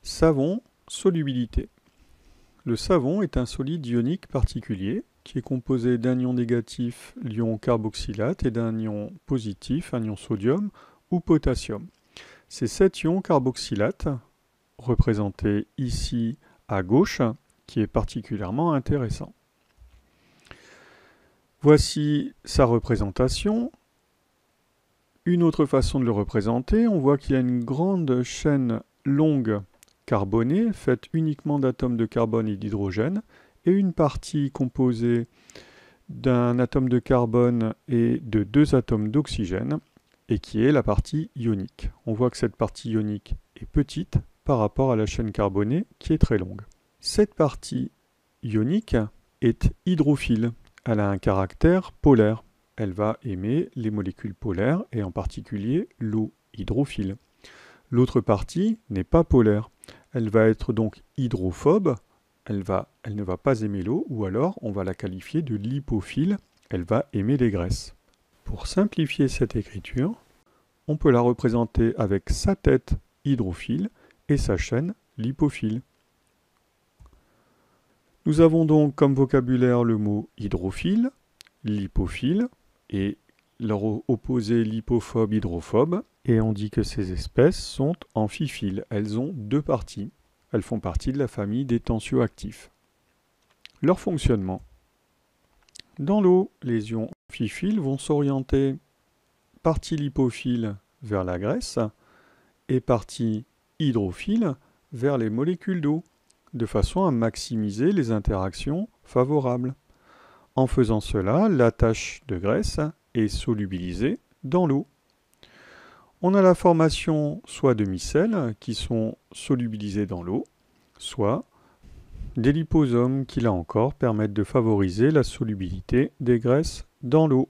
Savon, solubilité. Le savon est un solide ionique particulier qui est composé d'un ion négatif, l'ion carboxylate, et d'un ion positif, un ion sodium ou potassium. C'est cet ion carboxylate, représenté ici à gauche, qui est particulièrement intéressant. Voici sa représentation. Une autre façon de le représenter, on voit qu'il y a une grande chaîne longue carbonée, faite uniquement d'atomes de carbone et d'hydrogène, et une partie composée d'un atome de carbone et de 2 atomes d'oxygène, et qui est la partie ionique. On voit que cette partie ionique est petite par rapport à la chaîne carbonée qui est très longue. Cette partie ionique est hydrophile. Elle a un caractère polaire. Elle va aimer les molécules polaires et en particulier l'eau hydrophile. L'autre partie n'est pas polaire. Elle va être donc hydrophobe. Elle ne va pas aimer l'eau, ou alors on va la qualifier de lipophile. Elle va aimer les graisses. Pour simplifier cette écriture, on peut la représenter avec sa tête hydrophile et sa chaîne lipophile. Nous avons donc comme vocabulaire le mot hydrophile, lipophile et leur opposé lipophobe, hydrophobe. Et on dit que ces espèces sont amphiphiles. Elles ont 2 parties. Elles font partie de la famille des tensioactifs. Leur fonctionnement. Dans l'eau, les ions amphiphiles vont s'orienter partie lipophile vers la graisse et partie hydrophile vers les molécules d'eau, de façon à maximiser les interactions favorables. En faisant cela, la tache de graisse est solubilisée dans l'eau. On a la formation soit de micelles qui sont solubilisés dans l'eau, soit des liposomes qui, là encore, permettent de favoriser la solubilité des graisses dans l'eau.